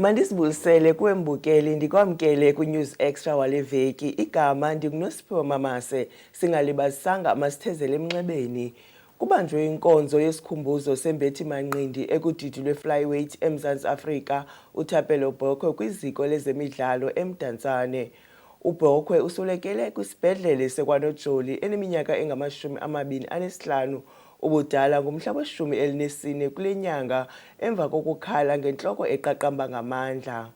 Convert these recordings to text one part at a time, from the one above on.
Mandisibulisele kuwembukeli ndikwamkele ku-News Extra wale veki. Igama ndinguNosiphiwe Mamase. Singalibazisanga masithezele emnxebeni. Kubanjwe inkonzo yesikhumbuzo sembethi manqindi ekudidi lwe-flyweight eMzantsi Afrika uThapelo Bhokwe kwiziko lezemidlalo eMdantsane. uBhokwe usulekele kwisibhedlele sekwaNojoli eneminyaka engama-25 ubudala ngomhla we-14 kule nyanga emva kokukhala ngentloko eqaqamba ngamandla.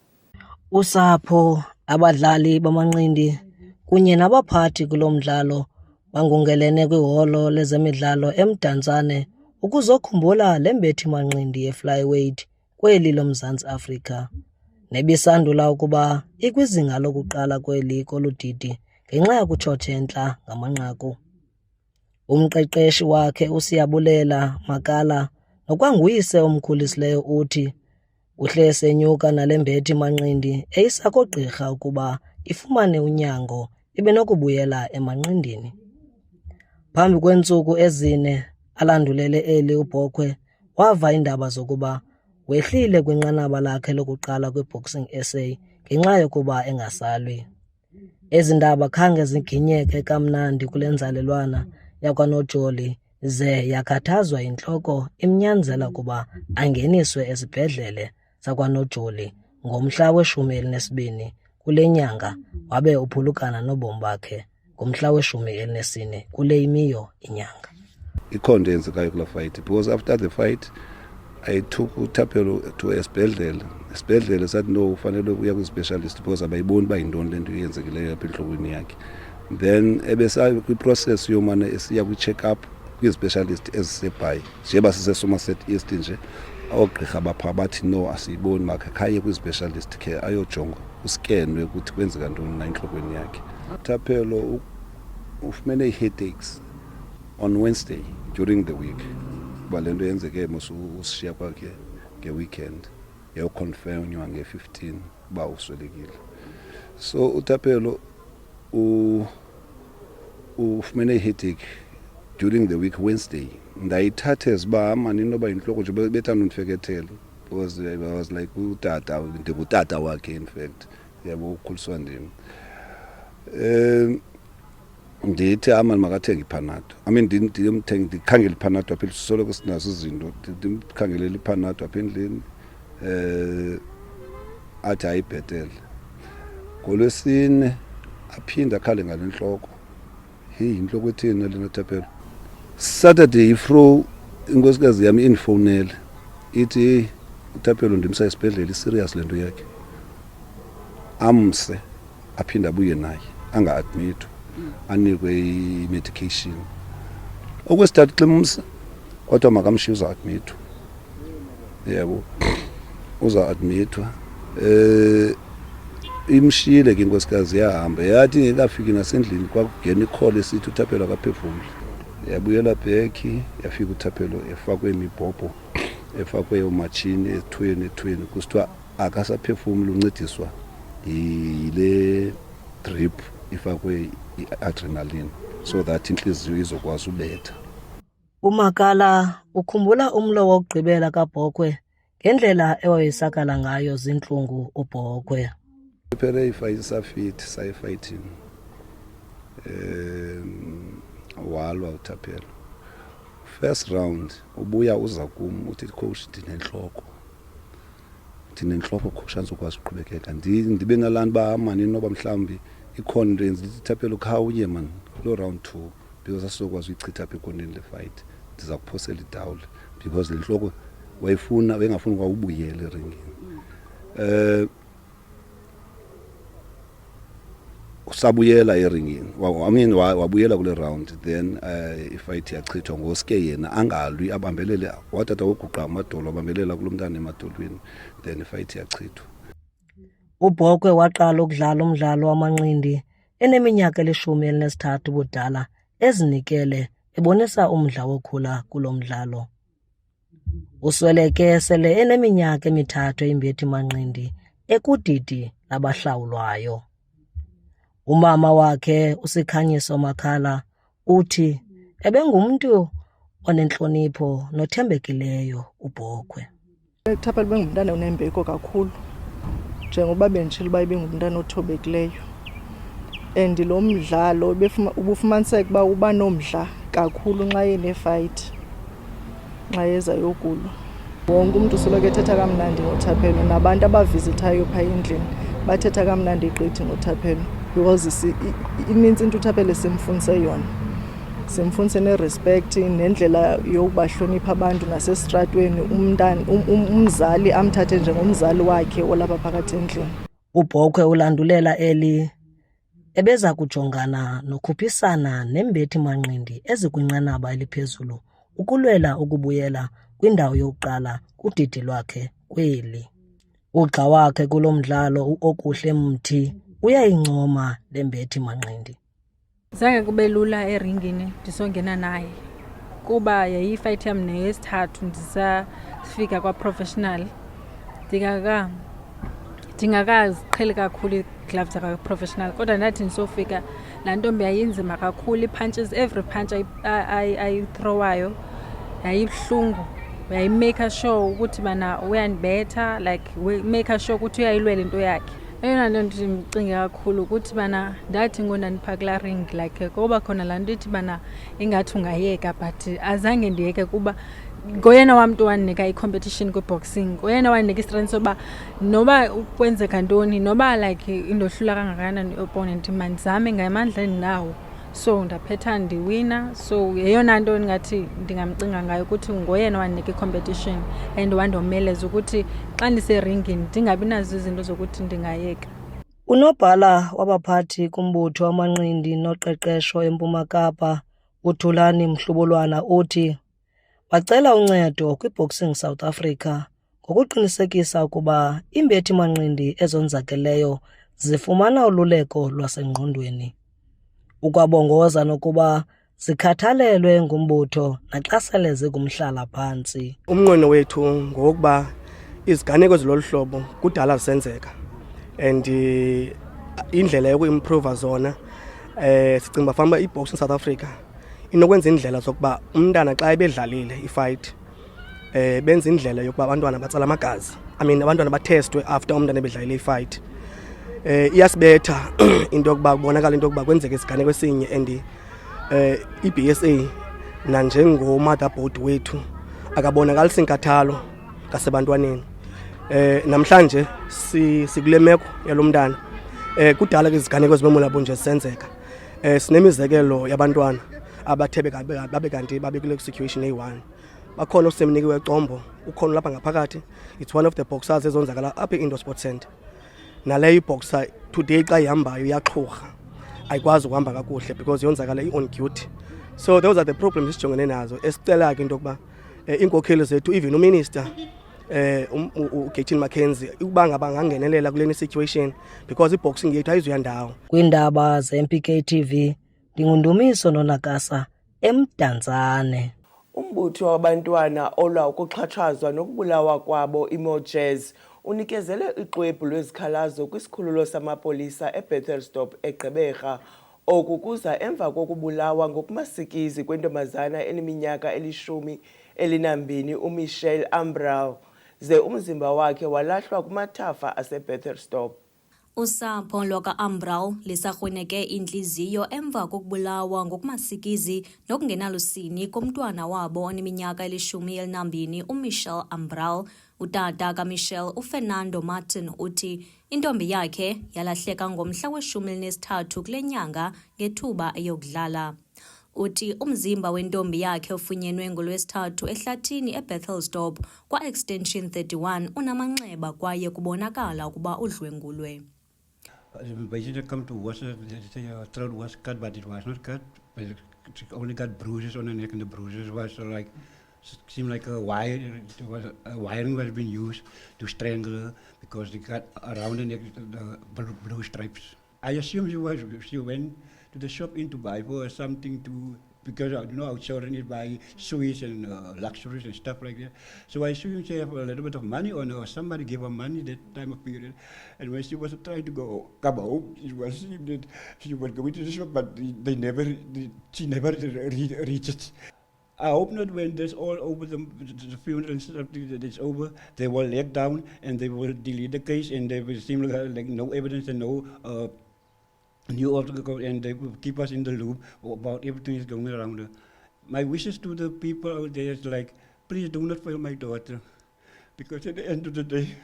Usapho, abadlali bamanqindi kunye nabaphathi kulo mdlalo bangungelene kwiholo lezemidlalo eMdantsane ukuzokhumbula le mbethi manqindi ye-flyweight kweli loMzantsi Afrika nebisandula ukuba ikwizinga lokuqala kweli koludidi ngenxa yokutshothentla ngamanqaku. Umqeqeshi wakhe uSiyabulela Makala nokwanguyise omkhulisileyo uthi uhle esenyuka nale mbethi manqindi eyisa koogqirha ukuba ifumane unyango ibenokubuyela emanqindini. Phambi kweentsuku ezine alandulele eli uBhokwe wava iindaba zokuba wehlile kwinqanaba lakhe lokuqala kwiboxing essay ngenxa yokuba engasalwi. Ezi ndaba khange ziginyeke kamnandi kule nzalelwana yakwaNojoli ze yakhathazwa yintloko imnyanzela kuba angeniswe esibhedlele sakwaNojoli ngomhla we-12 kule nyanga wabe uphulukana nobomi bakhe ngomhla we-14 kule imiyo inyanga. Ikhonto eyenzekayo kula fight because after the fight I took uThapelo to esibhedlele sathi no ufanele uya kwi-specialist because abayiboni uba yintoni le nto yenzekileyo apha entlokweni yakhe. Then ebesa kwi-process yomane esiya kwi-check-up kwi-specialist ezisebhayi njeba sise-Somerset East nje oogqirha bapha bathi no asiyiboni makakhaye kwi-specialist ke ayojongwa uskenwe ukuthi kwenzeka ntoni na entlokweni yakhe. uThapelo ufumene ii-headaches on Wednesday during the week kuba le nto yenzeke usishiya kwakhe nge-weekend yayoconfirmnywa nge-15 uba uswelekile. So uThapelo ufumene i-headache during the week Wednesday. Ndayithatha eziba mani inoba yintloko nje bethanda undifekethela because I was like ndingutata wakhe in fact yabo ukhuliswa ndim. Ndithi amani makathenge iPanado. I mean ndikhangela iPanado apha soloko sinazo izinto ndimkhangelela iPanado apha endlini athi ayibhetele. ngoLwesine aphinda akhale ngale ntloko. Intloko ethini lena Thapelo? Saturday ifro inkosikazi yami indifowunele ithi uThapelo ndimsa esibhedlele serious lento yakhe. Amse aphinda abuye naye anga-admithwa anikwe i-medication. Okwesithathu ximsa kodwa makamshiye uza-admithwa. Yebo uza-admithwa. Imshiyile ke inkosikazi yahamba yathi ngekafiki nasendlini kwakungena ikhole esithi uThapelo akaphefumli. Yabuyela back yafika uThapelo efakwe imibhobho efakwe umatshini ethweni kusithiwa akasaphefumli uncediswa yile drip ifakwe i-adrenaline so that inhliziyo izokwazi ubetha. uMakala ukhumbula umlo wokugqibela kaBhokwe ngendlela ewayesakala ngayo zintlungu uBhokwe. Phela ifight sayifighting walwa uThapelo. First round ubuya uza kum uthi coach ndinentloko coach anzokwazi uqhubekeka ndibe nalani ba mani noba mhlambi ikhona into yenza uThapelo khawuye man kulo round 2 because asizokwazi uyichitha apha ekondeni le fight ndiza kuphosela idawule because le ntloko wayifuna wengafuni kwa ubuyele eringini. Usabuyela eringini wabuyela kule round then ifight yachithwa ngoske yena angalwi abambelele wathatha uguqa amadolo abambelela kulomntana emadolweni then ifight yachithwa. uBhokwe waqala ukudlala umdlalo wamanqindi eneminyaka eli-13 budala ezinikele ebonisa umdla wokhula kulo mdlalo. Usweleke sele eneminyaka emithathu imbethi manqindi ekudidi labahlawulwayo. Umama wakhe uSikhanyiso Makala uthi ebengumntu onentlonipho nothembekileyo uBhokwe. Thapelo bengumntana onembeko kakhulu njengoba benditshilo uba ibingumntana othobekileyo. And lo mdlalo ubufumaniseka uba uba nomdla kakhulu nxa yenefight, nxa yeza yokulwa. Wonke umntu usoloko ethetha kamnandi ngoThaphelo, nabantu abavizithayo phaa endlini bathetha kamnandi gqithi ngoThaphelo, because inintsi into uThaphelo simfundise yona. Simfundise ne-respect nendlela yokubahlonipha abantu nasestratweni, umzali amthathe njengomzali wakhe olapha phakathi endlini. uBhokhwe ulandulela eli ebeza kujongana nokhuphisana nembethi manqindi ezikwinqanaba eliphezulu ukulwela ukubuyela kwindawo yokuqala kudidi lwakhe kweli. Ugxa wakhe kulo mdlalo uOkuhle Mthi uyayincoma le mbethi manqindi. Zange kube lula eringini ndisongena naye kuba yayifight yam neyesithathu ndisafika kwa-professional. Ndingakaziqheli kakhulu iigloves zakwa-professional, kodwa ndathi ndisofika laa ntombi yayinzima kakhulu. I-punches, every punch ayithrowayo yayibuhlungu. Yayimake sure ukuthi bana uyandibetha, like make sure ukuthi uyayilwela into yakhe. Eyona nto ndimcinge kakhulu ukuthi bana ndathi ngondandiphaa kulaa ring, like kuba khona laa nto ithi bana ingathi ungayeka, but azange ndiyeke kuba ngoyena wam mntu wandinika i-competition kwi-boxing, ngoyena wandinika istrength soba noba kwenzeka ntoni, noba like indohlula kangakanani i-opponent, mandizame ngamandla endinawo. So ndaphetha ndiwina. So yeyona nto ndingathi ndingamcinga ngayo ukuthi ngoyena wandinika i-competition and wandomeleza ukuthi xa ndiseringini ndingabi nazo izinto zokuthi ndingayeka. Unobhala wabaphathi kumbutho wamanqindi noqeqesho eMpuma Kapa, uThulani Mhlubolwana, uthi bacela uncedo kwiBoxing South Africa ngokuqinisekisa ukuba imbethi manqindi ezonzakeleyo zifumana ululeko lwasengqondweni, ukwabongoza nokuba zikhathalelwe ngumbutho naxa sele zikumhlala phantsi. Umnqweno wethu ngokuba iziganeko zilolu hlobo kudala zisenzeka, and indlela yoku-improve zona sicinga bafanele iBoxing South Africa inokwenza indlela zokuba umntana xa ebedlalile ifight benza indlela yokuba abantwana batsala amagazi. Abantwana bathestwe after umntana ebedlalile ifight. Iyasibetha into yokuba kubonakala into yokuba kwenzeka isiganeko esinye, and i-BSA nanjengo-motherboard wethu akabonakalisa inkathalo ngasebantwaneni. Namhlanje sikule meko yalo mntana. Kudala ke iziganeko ezibemulabo nje zisenzeka. Sinemizekelo yabantwana abathe babe kanti babe kule situation eyi-1. Bakhona uSemniki weCombo, ukhona lapha ngaphakathi. It's one of the boxers ezonzakala apha e-Indo Sport Center. Naleyo boxer today xa ihambayo iyaxhurha, ayikwazi ukuhamba kakuhle because yonzakala i-on duty. So those are the problems esijongene nazo. Esicela ke into yokuba iinkokheli zethu, even uminister uGayton Mackenzie, ukuba ngaba ngangenelela kule situation because i-boxing yethu ayizuya ndawo. Kwiindaba ze-MPK TV, ndingundumiso Nonakasa eMdantsane. Umbutho wabantwana olwa ukuxhatshazwa nokubulawa kwabo iMojez unikezele ixwebhu lwezikhalazo kwisikhululo samapolisa eBethelsdorp eGqeberha. Oku kuza emva kokubulawa ngokumasikizi kwentombazana eneminyaka eli-12 uMichelle Umbral, ze umzimba wakhe walahlwa kumathafa aseBethelsdorp. Usapho lwaka-Umbral lisarhwineke intliziyo emva kokubulawa ngokumasikizi nokungenalusini komntwana wabo oneminyaka eli-12 uMichelle Umbral. Utata kaMichelle, uFernando Martin, uthi intombi yakhe yalahleka ngomhla we-13 kule nyanga ngethuba eyokudlala. Uthi umzimba wentombi yakhe ofunyenwe ngolwesithathu ehlathini eBethelsdorp kwa-Extension 31 unamanxeba kwaye kubonakala ukuba udlwengulwe. Basically, come to wash her throat was cut, but it was not cut. But she only got bruises on her neck, and the bruises was like seemed like a wire. It was a wiring was being used to strangle her because they got around the neck the blue stripes. I assume she went to the shop in to buy for something to, because you know our children buy sweets and luxuries and stuff like that. So I assume she have a little bit of money on her, or somebody gave her money that time of period. And when she was trying to come home, it was that she was going to the shop, but she never reached it. I hope not when this all over, the funeral and stuff that it's over, they will let down and they will delete the case and they will seem like no evidence and no new article, and they will keep us in the loop about everything is going around. My wishes to the people out there is like, please do not fail my daughter, because at the end of the day,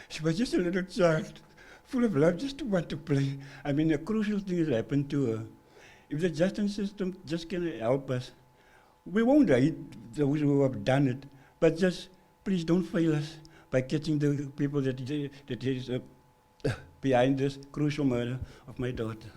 she was just a little child, full of love, just to want to play. I mean, a crucial thing has happened to her. If the justice system just can help us, we won't hate those who have done it, but just please don't fail us by catching the people that is behind this crucial murder of my daughter.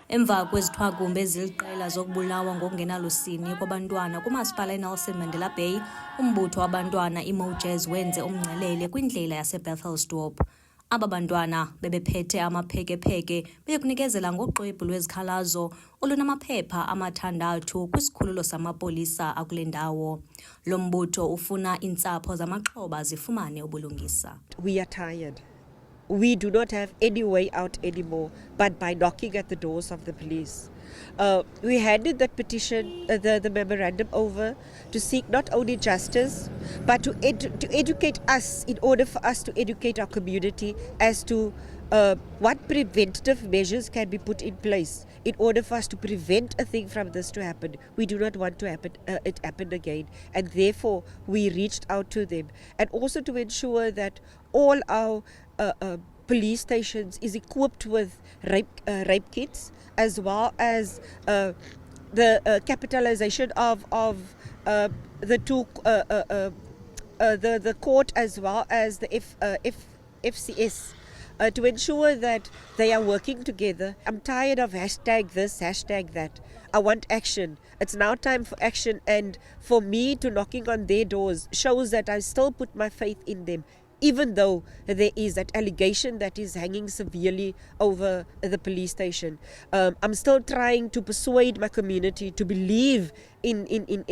Emva kwezithwagumbe eziliqela zokubulawa ngokungenalusini kwabantwana kumasipala eNelson Mandela Bay, umbutho wabantwana iMojez wenze umngcelele kwindlela yaseBethelsdorp. Aba bantwana bebephethe amaphekepheke bekunikezela ngoxwebhu lwezikhalazo olunamaphepha amathandathu kwisikhululo samapolisa akule ndawo. Lo mbutho ufuna iintsapho zamaxhoba zifumane ubulungisa. We are tired. We do not have any way out anymore but by knocking at the doors of the police. We handed that petition, the memorandum over to seek not only justice but to educate us, in order for us to educate our community as to what preventative measures can be put in place in order for us to prevent a thing from this to happen. We do not want to it happen again, and therefore we reached out to them, and also to ensure that all our police stations is equipped with rape kits, as well as the capitalization of the two the court as well as the FCS. To ensure that they are working together. I'm tired of hashtag this, hashtag that. I want action. It's now time for action, and for me to knocking on their doors shows that I still put my faith in them, even though there is that allegation that is hanging severely over the police station. I'm still trying to persuade my community to believe in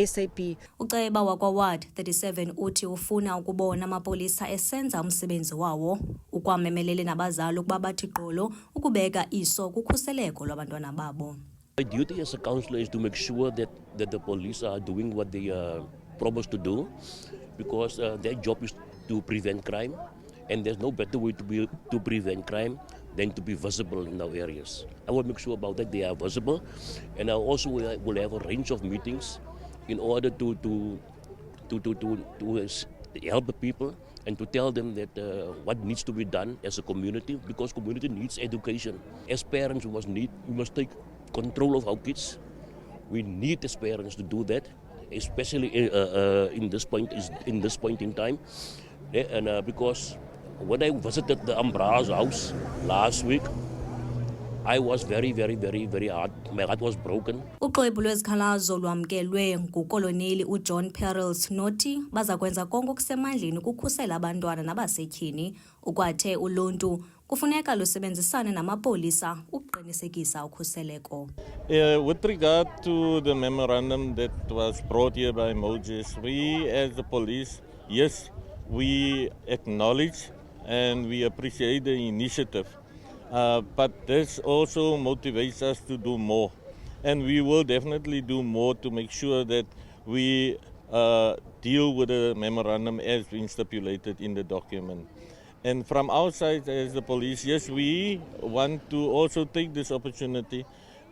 SAP. Uceba wakwa Ward 37 uthi ufuna ukubona amapolisa esenza umsebenzi wawo, ukwamemelele nabazali ukuba bathi qolo ukubeka iso kukhuseleko lwabantwana babo. My duty as a councillor is to make sure that the police are doing what they are promised to do, because their job is to prevent crime, and there's no better way to prevent crime than to be visible in our areas. I will make sure about that they are visible, and I also will have a range of meetings in order to help the people and to tell them that what needs to be done as a community, because community needs education. As parents, we must take control of our kids. We need as parents to do that, especially in this point in time. And because when I visited the Ambra's house last week, I was very hard. My heart was broken. Uxwebhu lwezikhalazo lwamkelwe ngukoloneli uJohn Perils nothi baza kwenza konke okusemandleni ukukhusela abantwana nabasetyhini, ukwathe uluntu kufuneka lusebenzisane namapolisa ukuqinisekisa ukhuseleko. With regard to the memorandum that was brought here by Mojez, we as the police, yes, we acknowledge and we appreciate the initiative. But this also motivates us to do more. And we will definitely do more to make sure that we deal with the memorandum as being stipulated in the document. And from our side as the police, yes, we want to also take this opportunity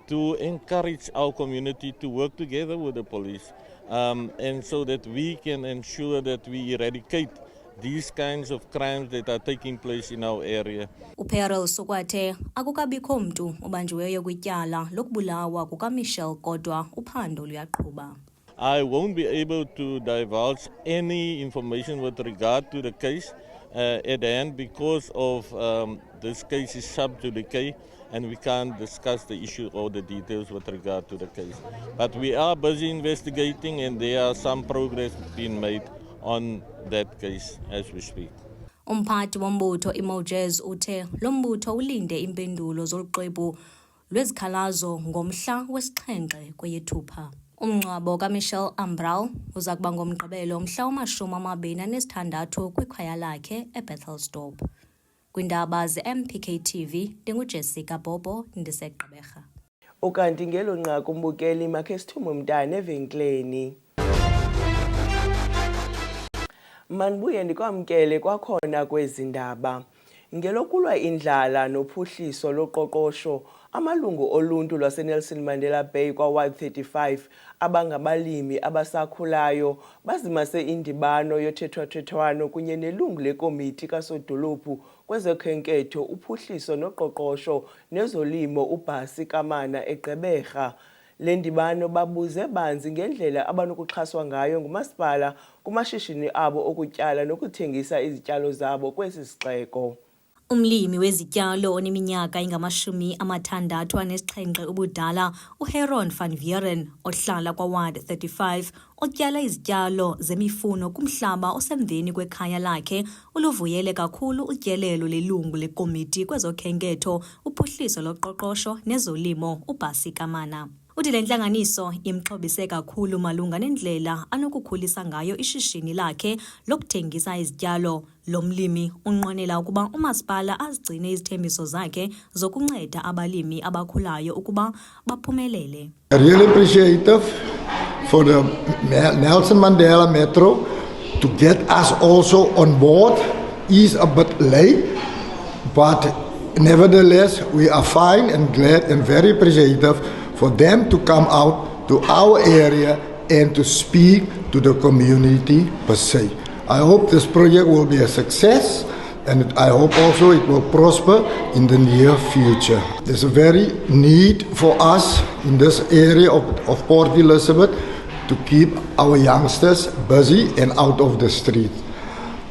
to encourage our community to work together with the police, and so that we can ensure that we eradicate these kinds of crimes that are taking place in our area. Uperils ukwathe akukabikho mntu ubanjiweyo kwityala lokubulawa kukaMichelle, kodwa uphando luyaqhuba. I won't be able to divulge any information with regard to the case at hand, because of this case is sub judice and we can't discuss the issue or the details with regard to the case. But we are busy investigating, and there are some progress being made on that case as we speak. Umphathi wombutho iMojez uthe lo mbutho ulinde impendulo zoluxwebhu lwezikhalazo ngomhla wesi-7 kweyeThupha. Umngcwabo kaMichelle Ambral uza kuba ngomgqibelo mhla wama-26 kwikhaya lakhe eBethelsdorp. Kwindaba ze-MPK TV, ndinguJessica Bobo, ndiseGqeberha. Ukanti ngelo nqaku umbukeli makhe sithume umntana evenkileni. Manibuye ndikwamkele kwakhona kwezi ndaba. Ngelokulwa indlala nophuhliso loqoqosho, amalungu oluntu lwaseNelson Mandela Bay kwa-Ward 35 abangabalimi abasakhulayo bazimase indibano yothethwathethwano kunye nelungu lekomiti kasodolophu kwezokhenketho, uphuhliso noqoqosho nezolimo uBhasi Kamana eGqeberha. Le ndibano babuze banzi ngendlela abanokuxhaswa ngayo ngumasipala kumashishini abo okutyala nokuthengisa izityalo zabo kwesi sixeko. Umlimi wezityalo oneminyaka engama-67 ubudala, uHeron van Vieren, ohlala kwa-Ward 35, otyala izityalo zemifuno kumhlaba osemveni kwekhaya lakhe, uluvuyele kakhulu utyelelo lelungu lekomiti kwezokhenketho, uphuhliso loqoqosho nezolimo uBhasi Kamana. Uthi le ntlanganiso imxhobise kakhulu malunga nendlela anokukhulisa ngayo ishishini lakhe lokuthengisa izityalo. Lo mlimi unqwenela ukuba umasipala azigcine izithembiso zakhe zokunceda abalimi abakhulayo ukuba baphumelele. Really appreciative for the Nelson Mandela Metro to get us also on board. Is a bit late, but nevertheless we are fine and glad and very appreciative for them to come out to our area and to speak to the community per se. I hope this project will be a success, and I hope also it will prosper in the near future. There's a very need for us in this area of Port Elizabeth to keep our youngsters busy and out of the street.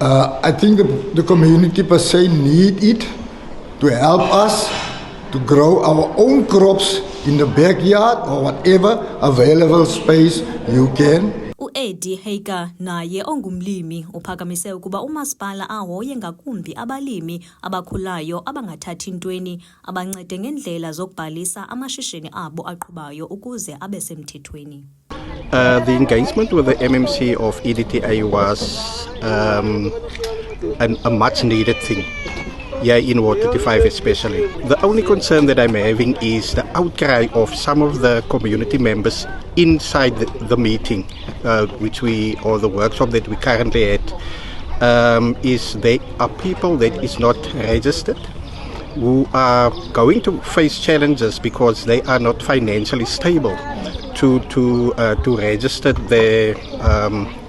I think the community per se need it to help us to grow our own crops in the backyard or whatever available space you can. Eddie Hager naye ongumlimi uphakamise ukuba umasipala ahoye ngakumbi abalimi abakhulayo abangathathi ntweni abancede ngendlela zokubhalisa amashishini abo aqhubayo ukuze abe semthethweni. The engagement with the MMC of EDTA was a much needed thing. Yeah, in Ward 35 especially. The only concern that I'm having is the outcry of some of the community members inside the meeting, or the workshop that we currently had, is there are people that is not registered, who are going to face challenges because they are not financially stable to register their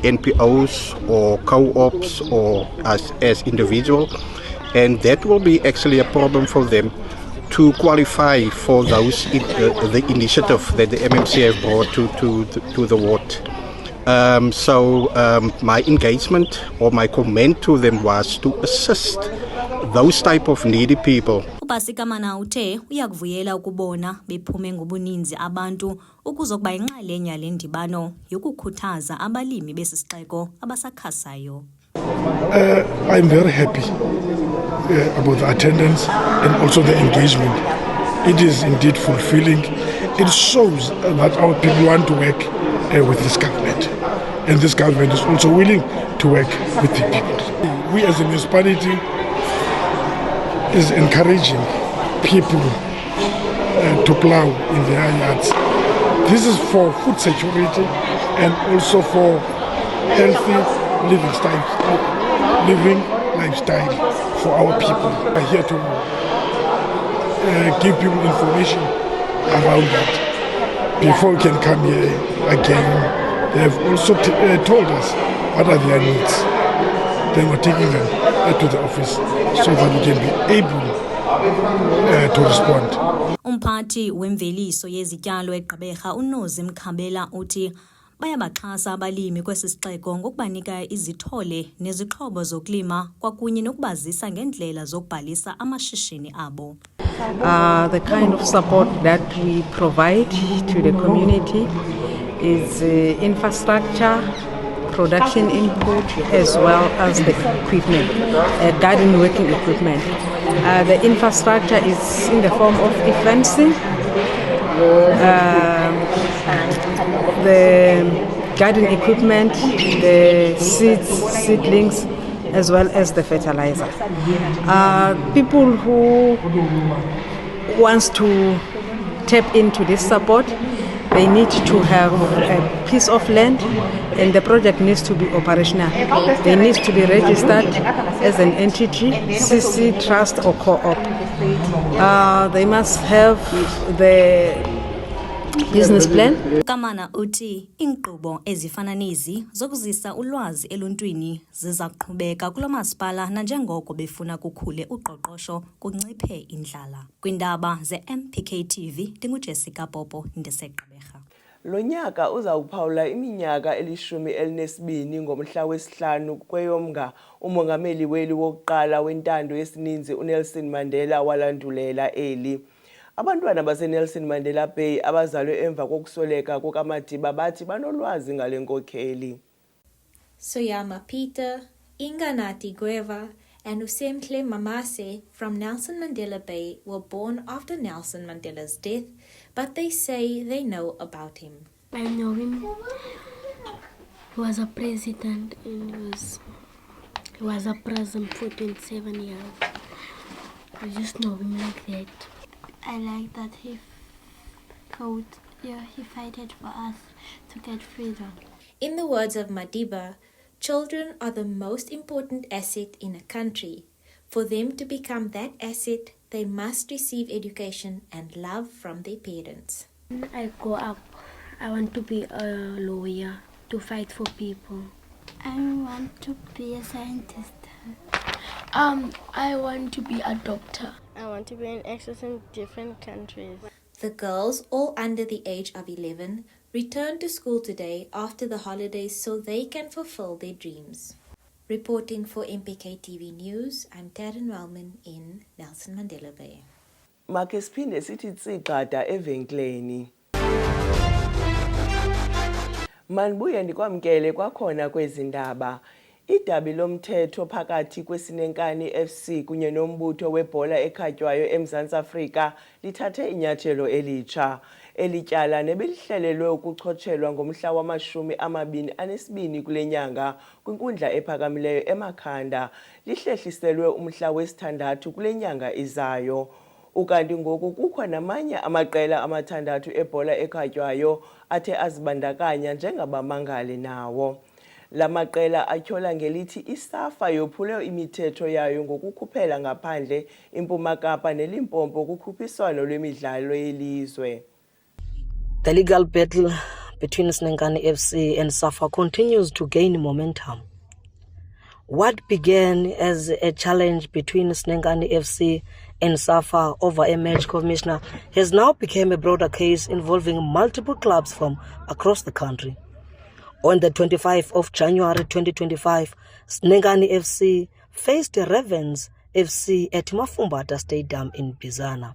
NPOs or co-ops or as individual. And that will be actually a problem for them to qualify for those the initiative that the MMC have brought to the ward. So my engagement or my comment to them was to assist those type of needy people. uBhasi Kamana uthe uyakuvuyela ukubona bephume ngobuninzi abantu ukuzokuba inxalenye yale ndibano yokukhuthaza abalimi besisixeko abasakhasayo. I'm very happy about the attendance and also the engagement. It is indeed fulfilling. It shows that our people want to work with this government, and this government is also willing to work with the people. We as a municipality is encouraging people to plow in their yards. This is for food security and also for healthy lifestyle for our people. I'm here to give people information around that before we can come here again. They have also told us what are their needs. Then we're taking them to the office so that we can be able to respond. Umphathi wemveliso yezityalo eGqeberha uNozi Mkhabela uthi bayabaxhasa abalimi kwesi sixeko ngokubanika izithole nezixhobo zokulima kwakunye nokubazisa ngendlela zokubhalisa amashishini abo. The kind of support that we provide to the community is infrastructure, production input, as well as the equipment, garden working equipment. The infrastructure is in the form of fencing, the garden equipment, the seedlings, as well as the fertilizer. People who wants to tap into this support, they need to have a piece of land, and the project needs to be operational. They need to be registered as an entity, CC, trust or co-op. They must have the business plan. Kamana uthi inkqubo ezifana nezi zokuzisa ulwazi eluntwini ziza kuqhubeka kulo masipala nanjengoko befuna kukhule uqoqosho kunciphe indlala. Kwindaba ze-MPK TV ndinguJessica Popo ndiseGqeberha. Lo nyaka uzawuphawula iminyaka eli-12 ngomhla wesi-5 kweyoMnga umongameli weli wokuqala wentando yesininzi uNelson Mandela walandulela eli. Abantwana baseNelson Mandela Bay abazalwe emva kokusweleka kukaMadiba bathi banolwazi ngale nkokheli. Soyama Peter, Inganati Gueva, and Usemhle Mamase from Nelson Mandela Bay were born after Nelson Mandela's death, but they say they know about him. I know him. He was a president and he was a president for 27 years. I just know him like that. I like that he fighted for us to get freedom. In the words of Madiba, children are the most important asset in a country. For them to become that asset, they must receive education and love from their parents. When I grow up, I want to be a lawyer, to fight for people. I want to be a scientist. I want to be a doctor. I want to be an actress in different countries. The girls, all under the age of 11, return to school today after the holidays so they can fulfill their dreams. Reporting for MPK TV News, I'm Taryn Wellman in Nelson Mandela Bay. Make siphinde sithi tsigada evenkleni. Manibuye ndikwamkele kwakhona kwezindaba. Idabi lomthetho phakathi kweSinenkani FC kunye nombutho webhola ekhatywayo eMzantsi Afrika lithathe inyathelo elitsha. Elityala nebelihlelelwe ukuchotshelwa ngomhla wama-22 kule nyanga kwinkundla ephakamileyo eMakhanda lihlehliselwe umhla wesi-6 kule nyanga izayo. Ukanti ngoku kukho namanye amaqela amathandathu ebhola ekhatywayo athe azibandakanya njengabamangali nawo. La maqela atyhola ngelithi iSAFA yophule imithetho yayo ngokukhuphela ngaphandle iMpuma Kapa neLimpopo kukhuphiswano lwemidlalo yelizwe. The legal battle between Sinenkani FC and SAFA continues to gain momentum. What began as a challenge between Sinenkani FC and SAFA over a match commissioner has now become a broader case involving multiple clubs from across the country. On the 25th of January 2025, Sinenkani FC faced Ravens FC at Mafumbata Stadium in Bizana.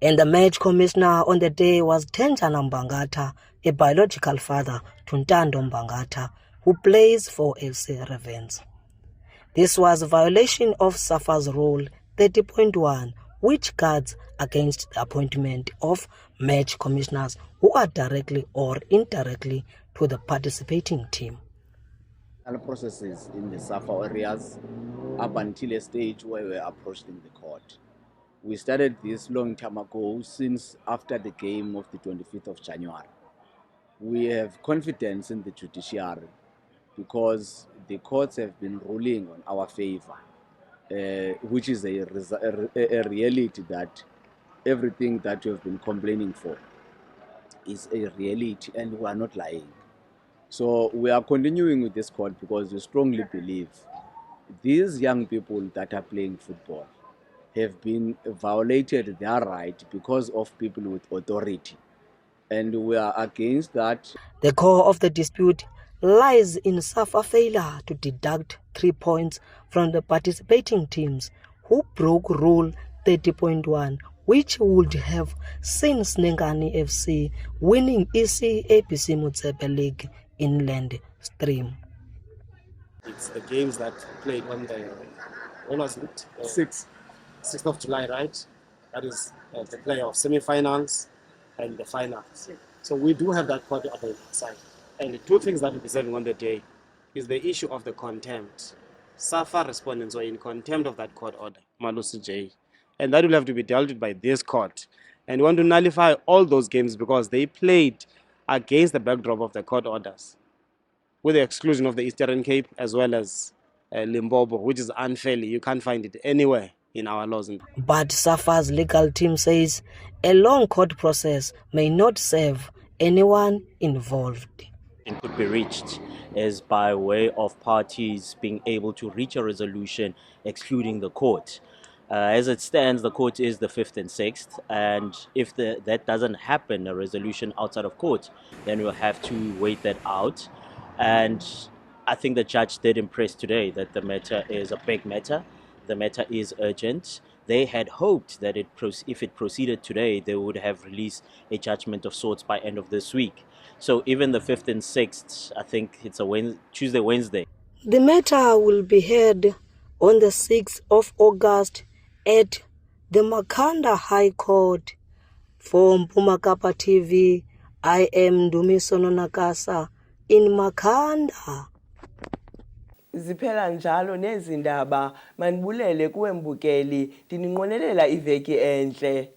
And the match commissioner on the day was Tenjana Mbangata, a biological father to Ntando Mbangata, who plays for FC Ravens. This was a violation of SAFA's Rule 30.1, which guards against the appointment of match commissioners who are directly or indirectly to the participating team. Processes in the SAFA areas up until a stage where we were approaching the court. We started this long time ago, since after the game of the 25th of January. We have confidence in the judiciary because the courts have been ruling on our favor, which is a reality that everything that we have been complaining for is a reality and we are not lying. So we are continuing with this court because we strongly believe these young people that are playing football have been violated their right because of people with authority. And we are against that. The core of the dispute lies in SAFA failure to deduct 3 points from the participating teams who broke Rule 30.1, which would have seen Sinenkani FC winning EC ABC Motsepe League Inland Stream. It's the games that played on the, when was it? 6th of July, right? That is the playoff semi-finals and the finals. So we do have that part of the side. And the two things that we're presenting on the day is the issue of the contempt. SAFA respondents were in contempt of that court order, Malusi J. And that will have to be dealt with by this court. And we want to nullify all those games because they played against the backdrop of the court orders, with the exclusion of the Eastern Cape as well as Limpopo, which is unfairly. You can't find it anywhere in our laws. But SAFA's legal team says a long court process may not serve anyone involved. It could be reached as by way of parties being able to reach a resolution excluding the court. As it stands, the court is the 5th and 6th, and if that doesn't happen, a resolution outside of court, then we'll have to wait that out. And I think the judge did impress today that the matter is a big matter. The matter is urgent. They had hoped that if it proceeded today, they would have released a judgment of sorts by end of this week. So even the 5th and 6th, I think it's a Tuesday, Wednesday. The matter will be heard on the 6th of August at the Makhanda High Court. For Mpumakapa TV, I am Dumisono Nakasa in Makhanda. Ziphela njalo nezindaba manibulele kuwe mbukeli ndininqonelela iveki enhle.